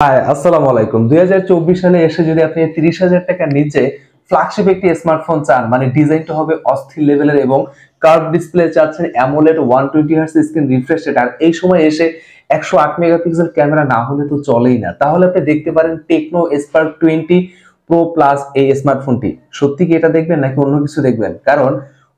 High আসসালামু আলাইকুম। 2024 সালে এসে যদি আপনি 30,000 টাকার নিচে ফ্ল্যাগশিপ একটি স্মার্টফোন চান, মানে ডিজাইনটা হবে অস্থির লেভেলের এবং কার্ভ ডিসপ্লে চাচ্ছেন, AMOLED 120 hertz screen refresh rate, আর এই সময় এসে 108 মেগাপিক্সেল ক্যামেরা না হলে তো চলেই না, তাহলে আপনি দেখতে পারেন টেকনো স্পার্ক 20 প্রো প্লাস এই স্মার্টফোনটি। সত্যি কি এটা দেখবেন নাকি অন্য কিছু দেখবেন? কারণ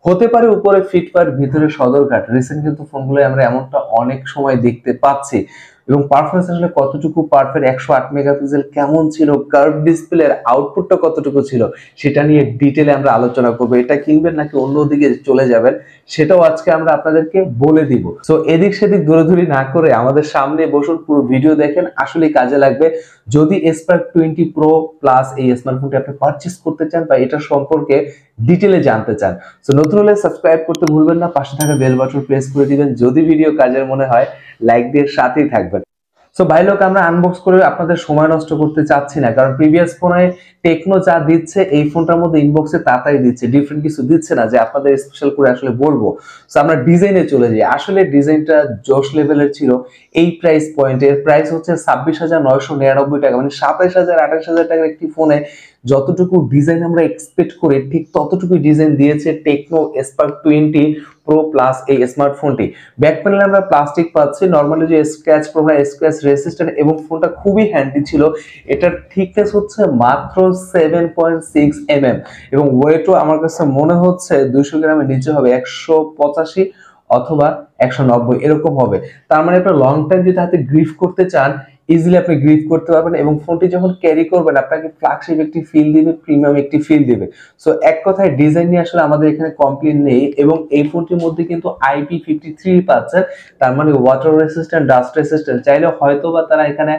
হতে পারে উপরে ফিটপার ভিতরে সদরঘাট, রিসেন্ট কিন্তু ফোনগুলো আমরা এমনটা অনেক সময় দেখতে পাচ্ছি। এবং পারফরমেন্স আসলে কতটুকু পারফেক্ট, 108 মেগাপিক্সেল কেমন ছিল, কার্ভ ডিসপ্লের আউটপুটটা কতটুকু ছিল, সেটা নিয়ে ডিটেলে আমরা আলোচনা করব। এটা কিনবেন নাকি অন্যদিকে চলে যাবেন, সেটাও আজকে আমরা আপনাদেরকে বলে দিব। সো এদিক সেদিক দৌড়াদৌড়ি না করে আমাদের সামনে বসুন, পুরো ভিডিও দেখেন, আসলে কাজে লাগবে। যদি স্পার্ক 20 প্রো প্লাস এই স্মার্টফোনটি আপনি পারচেজ করতে চান বা এটা সম্পর্কে ডিটেলে জানতে চান, সো নতুন হলে সাবস্ক্রাইব করতে ভুলবেন না, পাশে থাকা বেল বাটন প্রেস করে দিবেন। যদি ভিডিও কাজের মনে হয় লাইক দিয়ে সাথেই থাকবেন। সো ভাই লোক, আমরা আনবক্স করে আপনাদের সময় নষ্ট করতে চাচ্ছি না, কারণ প্রিভিয়াস ফোনে টেকনো যা দিচ্ছে এই ফোনটার মধ্যে ইনবক্সে তাই দিচ্ছে, ডিফারেন্ট কিছু দিচ্ছে না যে আপনাদের স্পেশাল করে আসলে বলবো। সো আমরা ডিজাইনে চলে যাই। আসলে ডিজাইনটা জোশ লেভেলের ছিল। এই প্রাইস পয়েন্টের প্রাইস হচ্ছে 26,999 টাকা, মানে 27,000-28,000 টাকার একটি ফোনে যতটুকু ডিজাইন আমরা এক্সপেক্ট করি ঠিক ততটুকু ডিজাইন দিয়েছে টেকনো স্পার্ক 20 প্রো প্লাস এই স্মার্টফোনটি। ব্যাক প্যানেলে আমরা প্লাস্টিক পাচ্ছি, নরমালি যে স্ক্র্যাচ প্রোটেক্ট, স্ক্র্যাচ রেসিস্ট্যান্ট, এবং ফোনটা খুবই হ্যান্ডি ছিল। এটার থিকনেস হচ্ছে মাত্র 7.6 mm এবং ওয়েটও আমার কাছে মনে হচ্ছে 200 গ্রামের নিচে হবে, 185 অথবা 190 এরকম হবে। তার মানে আপনার লং টাইম যদি হাতে গ্রিপ করতে চান, ইজিলি আপনি গ্রিপ করতে পারবেন এবং ফোনটি যখন ক্যারি করবেন আপনাকে ফ্ল্যাগশিপ একটি ফিল দিবে, প্রিমিয়াম একটি ফিল দিবে। সো এক কথায় ডিজাইন নিয়ে আসলে আমাদের এখানে কমপ্লেইন নেই, এবং এই ফোনটির মধ্যে কিন্তু IP53 পাচ্ছেন, তার মানে ওয়াটার রেসিস্ট্যান্ট, ডাস্ট রেসিস্ট্যান্ট। চাইলে হয়তো বা তারা এখানে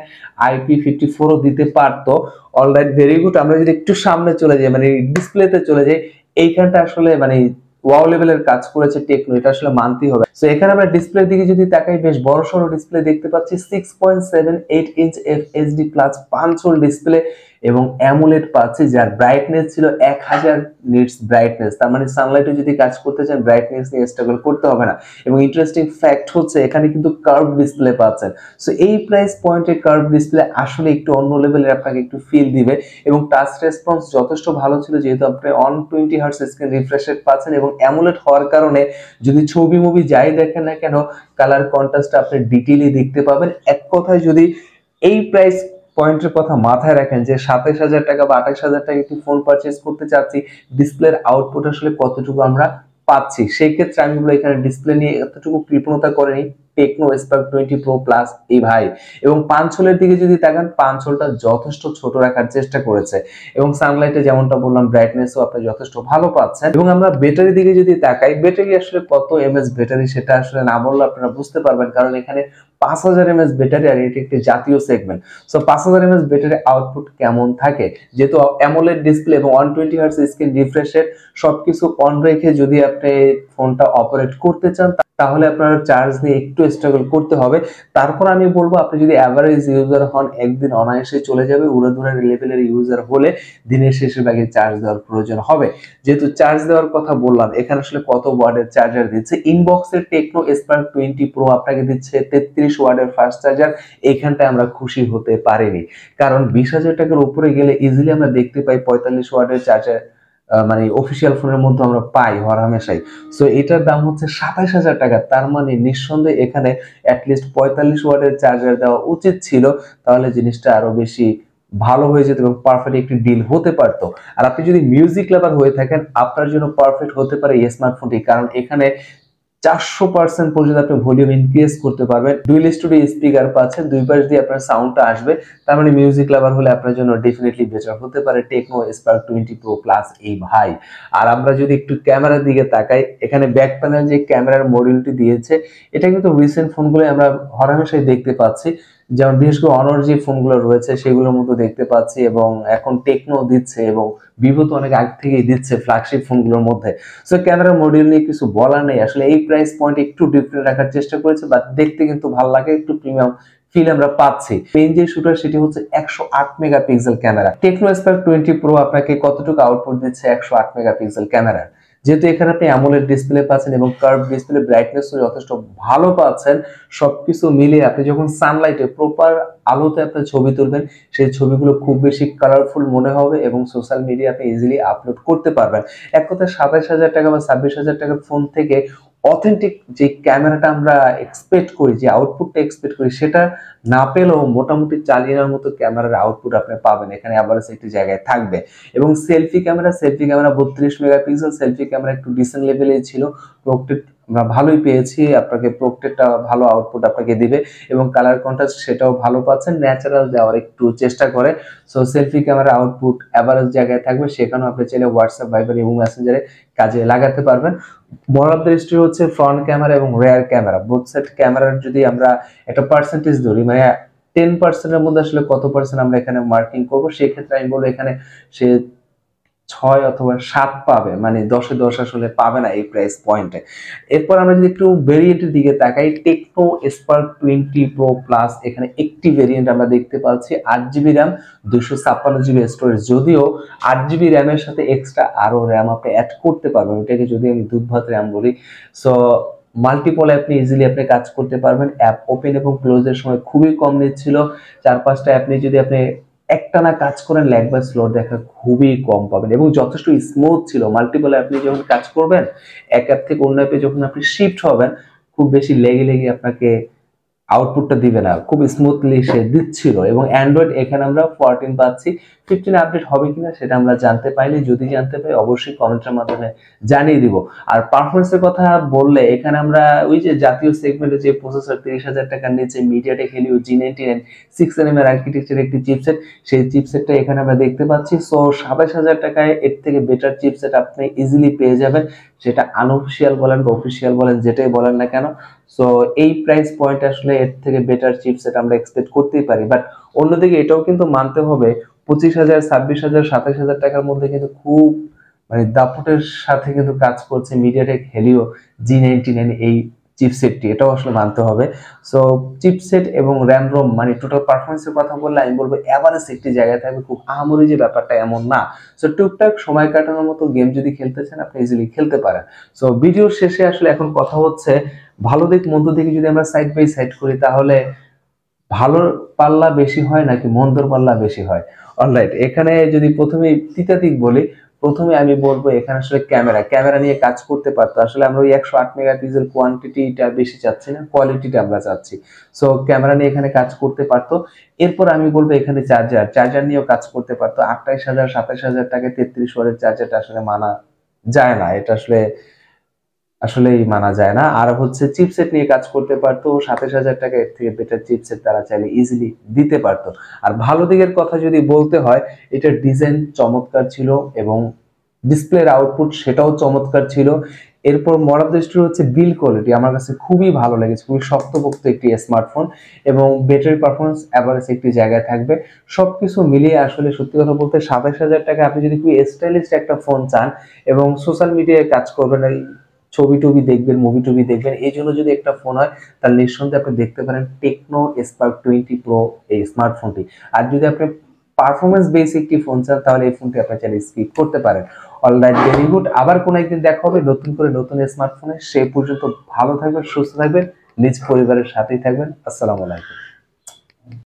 IP54ও দিতে পারতো। Alright, very good. আমরা যদি একটু সামনে চলে যাই, মানে ডিসপ্লেতে চলে যাই, এইখানটা আসলে মানে ওয়াও লেভেলের কাজ করেছে টেকনো, এটা আসলে মানতেই হবে। সো এখানে আমরা ডিসপ্লের দিকে যদি তাকাই, বেশ বড় সড়ো ডিসপ্লে দেখতে পাচ্ছি, 6.78 ইঞ্চ FHD প্লাস পাঁচল ডিসপ্লে, এবং অ্যামোলেড পাচ্ছি যার ব্রাইটনেস ছিল 1000 নিটস ব্রাইটনেস। তার মানে সানলাইটে যদি কাজ করতে চান ব্রাইটনেস নিয়ে স্ট্রাগল করতে হবে না। এবং ইন্টারেস্টিং ফ্যাক্ট হচ্ছে এখানে কিন্তু কার্ভ ডিসপ্লে পাচ্ছেন। সো এই প্রাইস পয়েন্টে কার্ভ ডিসপ্লে আসলে একটু অন্য লেভেলের আপনাকে একটু ফিল দিবে, এবং টাচ রেসপন্স যথেষ্ট ভালো ছিল, যেহেতু আপনি 120 হার্টজ স্ক্রিন রিফ্রেশ রেট পাচ্ছেন, এবং অ্যামোলেড হওয়ার কারণে যদি ছবি মুভি যাই দেখেন না কেন, কালার কন্ট্রাস্ট আপনি ডিটেইলি দেখতে পাবেন। এক কথায় যদি এই প্রাইস পয়েন্টের কথা মাথায় রাখেন যে 27,000 টাকা বা 28,000 টাকা একটি ফোন পারচেজ করতে চাচ্ছি, ডিসপ্লের আউটপুট আসলে কতটুকু আমরা পাচ্ছি, সেই ক্ষেত্রে আমি বলবো এখানে ডিসপ্লে নিয়ে এতটুকু কৃপণতা করেনি টেকনো স্পার্ক 20 প্রো প্লাস এই ভাই। এবং পাঁচলের দিকে যদি তাকান, পাঁচলটা যথেষ্ট ছোট রাখার চেষ্টা করেছে, এবং সানলাইটে যেমনটা বললাম ব্রাইটনেসও আপনি যথেষ্ট ভালো পাচ্ছেন। এবং আমরা ব্যাটারি দিকে যদি তাকাই, ব্যাটারি আসলে কত এমএস ব্যাটারি সেটা আসলে না বললে আপনারা বুঝতে পারবেন, কারণ এখানে 5000 এমএস ব্যাটারি, আর এটি একটি জাতীয় segment. So 5000 MS battery output কেমন থাকে, যেহেতু অ্যামোলেড ডিসপ্লে এবং 120 হার্টজ স্ক্রিন রিফ্রেশ রেট সবকিছু অন রেখে যদি আপনি ফোনটা অপারেট করতে চান, তাহলে আপনার চার্জ নিয়ে একটু স্ট্রাগল করতে হবে। তারপর আমি বলবো আপনি যদি অ্যাভারেজ ইউজার হন, একদিন অনায়াসে চলে যাবে। উড়াধুরা লেভেলের ইউজার হলে দিনের শেষে ব্যাগে চার্জ দেওয়ার প্রয়োজন হবে। যেহেতু চার্জ দেওয়ার কথা বললাম, এখানে আসলে কত ওয়াটের চার্জার দিচ্ছে, ইনবক্সের টেকনো স্পার্ক 20 প্রো আপনাকে দিচ্ছে 33 ওয়াটের ফাস্ট চার্জার। এইখানটায় আমরা খুশি হতে পারিনি, কারণ 20,000 টাকার উপরে গেলে ইজিলি আমরা দেখতে পাই 45 ওয়াটের চার্জার, মানে অফিসিয়াল ফোনের মধ্যে আমরা পাই হরহামেশাই। সো এটার দাম হচ্ছে 27,000 টাকা। তার মানে নিঃসন্দেহে এখানে অ্যাটলিস্ট 45 ওয়াটের চার্জার দেওয়া উচিত ছিল, তাহলে জিনিসটা আরো বেশি ভালো হয়ে যেত এবং পারফেক্ট একটি ডিল হতে পারতো। আর আপনি যদি মিউজিক লাভার হয়ে থাকেন, আপনার জন্য পারফেক্ট হতে পারে এই স্মার্টফোনটি, কারণ এখানে 400% পর্যন্ত আপনি ভলিউম ইনক্রিজ করতে পারবেন। ডুয়াল স্টুডিও স্পিকার পাচ্ছেন, দুই পাশ দিয়ে আপনার সাউন্ডটা আসবে। তার মানে মিউজিক লাভার হলে আপনার জন্য ডেফিনেটলি বেটার হতে পারে টেকনো স্পার্ক 20 প্রো প্লাস এই ভাই। আর আমরা যদি একটু ক্যামেরার দিকে তাকাই, এখানে ব্যাক প্যানেল যে ক্যামেরার মডিউলটি দিয়েছে, এটা কিন্তু রিসেন্ট ফোনগুলো আমরা হরহামেশাই দেখতে পাচ্ছি, যেমন বিশেষ করে অনর যে ফোনগুলো রয়েছে সেগুলোর মধ্যে দেখতে পাচ্ছি, এবং এখন টেকনো দিচ্ছে, এবং ভিভো তো অনেক আগে থেকেই দিচ্ছে ফ্ল্যাগশিপ ফোনগুলোর মধ্যে। সো ক্যামেরা মডিউল নিয়ে কিছু বলার নেই, আসলে এই প্রাইস পয়েন্ট একটু ডিফারেন্ট রাখার চেষ্টা করেছে, বাট দেখতে কিন্তু ভালো লাগে, একটু প্রিমিয়াম ফিল আমরা পাচ্ছি। মেইন যে শুটার সেটি হচ্ছে 108 megapixel camera. Tecno Spark 20 pro আপনাকে কতটুকু আউটপুট দিচ্ছে 108 মেগাপিক্সেল ক্যামেরা? যেহেতু এখানে আপনি অ্যামোলেড ডিসপ্লে পাচ্ছেন এবং কার্ভ ডিসপ্লে ব্রাইটনেসও যথেষ্ট ভালো পাচ্ছেন, সবকিছু মিলিয়ে আপনি যখন সানলাইটে প্রপার আলোতে আপনার ছবি তুলবেন, সেই ছবিগুলো খুব বেশি কালারফুল মনে হবে এবং সোশ্যাল মিডিয়া আপনি ইজিলি আপলোড করতে পারবেন। এক কথায় 27,000 টাকা বা 26,000 টাকার ফোন থেকে অথেন্টিক যে ক্যামেরাটা আমরা এক্সপেক্ট করি, যে আউটপুটটা এক্সপেক্ট করি, সেটা না পেলেও মোটামুটি চালিয়ে নেওয়ার মতো ক্যামেরার আউটপুট আপনি পাবেন। এখানে অ্যাভারেজ একটি জায়গায় থাকবে এবং selfie camera 32 megapixel selfie camera একটু ডিসেন্ট লেভেলেই ছিল। প্রোটেক্ট আমরা ভালোই পেয়েছি, আপনাকে প্রোটেক্টটা ভালো আউটপুট আপনাকে দিবে এবং কালার কন্ট্রাস্ট সেটাও ভালো পাচ্ছেন, ন্যাচারাল দেওয়ার একটু চেষ্টা করে। So selfie camera output average জায়গায় থাকবে, সেখানেও আপনি চাইলে হোয়াটসঅ্যাপ, ভাইবার এবং মেসেঞ্জারে কাজে লাগাতে পারবেন। মোরাল অফ দ্য স্টোরি হচ্ছে ফ্রন্ট ক্যামেরা এবং রেয়ার ক্যামেরা বোথ সাইড ক্যামেরার যদি আমরা একটা পার্সেন্টেজ ধরি, মানে 10% মধ্যে আসলে কত পার্সেন্ট আমরা এখানে মার্কিং করবো, সেক্ষেত্রে আমি বলবো এখানে সে 6 অথবা 7 পাবে, মানে 10-এ 10 আসলে পাবে না এই প্রাইস পয়েন্টে। এরপর আমরা যদি একটু ভেরিয়েন্টের দিকে তাকাই, টেকনো স্পার্ক 20 প্রো প্লাস, এখানে একটি ভেরিয়েন্ট আমরা দেখতে পাচ্ছি 8GB র্যাম 256GB স্টোরেজ। যদিও 8GB র্যামের সাথে এক্সট্রা আরো র্যাম আপনি অ্যাড করতে পারবেন, ওটাকে যদি আমি দুধ ভাত র্যাম বলি। সো মাল্টিপল আপনি ইজিলি আপনি কাজ করতে পারবেন। অ্যাপ ওপেন এবং ক্লোজের সময় খুবই কম নিচ্ছিল, 4-5টা অ্যাপ নিয়ে যদি আপনি একটানা কাজ করেন ল্যাগ বা স্লো দেখা খুবই কম পাবেন এবং যথেষ্ট স্মুথ ছিল। মাল্টিপল অ্যাপ নিয়ে যখন কাজ করবেন, এক অ্যাপ থেকে অন্য অ্যাপে যখন আপনি শিফট হবেন, খুব বেশি লেগে লেগে আপনাকে আউটপুটটা দিবে না, খুব স্মুথলি সে দিচ্ছিল। এবং অ্যান্ড্রয়েড এখানে আমরা 14 পাচ্ছি, 15 আপডেট হবে কিনা সেটা আমরা জানতে পাইনি, যদি জানতে পাই অবশ্যই কমেন্টের মাধ্যমে জানিয়ে দিব। আর পারফরমেন্সের কথা বললে এখানে আমরা ওই যে জাতীয় সেগমেন্টে যে প্রসেসর 30,000 টাকার নিচে মিডিয়াটেক হেলিও G99 6nm এর আর্কিটেকচারের একটি চিপসেট, সেই চিপসেটটা এখানে আমরা দেখতে পাচ্ছি। সো 27,000 টাকায় এর থেকে বেটার চিপসেট আপনি ইজিলি পেয়ে যাবেন, সেটা আনঅফিসিয়াল বলেন বা অফিসিয়াল বলেন, যেটাই বলেন না কেন। সো এই প্রাইস পয়েন্ট আসলে এর থেকে বেটার চিপসেট আমরা এক্সপেক্ট করতেই পারি। বাট অন্যদিকে এটাও কিন্তু মানতে হবে 25,000, 26,000, 27,000 টাকার মধ্যে কিন্তু খুব মানে দাপটের সাথে কিন্তু কাজ করছে মিডিয়াটেক হেলিও G99 এই চিপসেটটি, এটাও আসলে মানতে হবে। সো চিপসেট এবং র্যাম রোম মানে টোটাল পারফরমেন্সের কথা বললে আমি বলবো এভারেজ একটি জায়গায় থাকবে, খুব আহামরি যে ব্যাপারটা এমন না। সো টুকটাক সময় কাটানোর মতো গেম যদি খেলতে চান আপনি ইজিলি খেলতে পারেন। সো ভিডিওর শেষে আসলে এখন কথা হচ্ছে ভালো দিক মন্দ দিকে যদি আমরা সাইড বাই সাইড করি, তাহলে ভালোর পাল্লা বেশি হয় নাকি মন্দর পাল্লা বেশি হয়? অলরাইট, এখানে যদি প্রথমে তিতা দিক বলি, প্রথমে আমি বলবো এখানে আসলে ক্যামেরা নিয়ে কাজ করতে পারতো। আসলে আমরা ওই 108 মেগাপিক্সেল কোয়ান্টিটিটা বেশি চাচ্ছি না, কোয়ালিটিটা আমরা চাচ্ছি। সো ক্যামেরা নিয়ে এখানে কাজ করতে পারতো। এরপর আমি বলবো এখানে চার্জার নিয়েও কাজ করতে পারতো। 28,000 27,000 টাকায় 33 ওয়াটের চার্জারটা আসলে মানা যায় না, এটা আসলেই মানা যায় না। আর হচ্ছে চিপসেট নিয়ে কাজ করতে পারতো, 27,000 টাকা এর থেকে বেটার চিপসেট তারা চাইলে ইজিলি দিতে পারতো। আর ভালো দিকের কথা যদি বলতে হয়, এটার ডিজাইন চমৎকার ছিল এবং ডিসপ্লের আউটপুট সেটাও চমৎকার ছিল। এরপর মডার দৃষ্টি হচ্ছে বিল কোয়ালিটি আমার কাছে খুবই ভালো লেগেছে, খুবই শক্তপোক্ত একটি স্মার্টফোন এবং ব্যাটারি পারফরমেন্স এভারেজ একটি জায়গায় থাকবে। সবকিছু মিলিয়ে আসলে সত্যি কথা বলতে 27,000 টাকা আপনি যদি খুবই স্টাইলিশ একটা ফোন চান এবং সোশ্যাল মিডিয়ায় কাজ করবেন, ছবি টবি দেখবেন, মুভি টবি দেখবেন, এই জন্য যদি একটা ফোন হয় তাহলে নিঃসন্দেহে আপনি দেখতে পারেন টেকনো স্পার্ক 20 প্রো এই স্মার্টফোনটি। আর যদি আপনি পারফরমেন্স বেস একটি ফোন চান তাহলে এই ফোনটি আপনি চাইলে স্কিপ করতে পারেন। Alright, very good. আবার কোনো একদিন দেখা হবে নতুন করে নতুন স্মার্টফোনে। সেই পর্যন্ত ভালো থাকবেন, সুস্থ থাকবেন, নিজ পরিবারের সাথেই থাকবেন। আসসালামু আলাইকুম।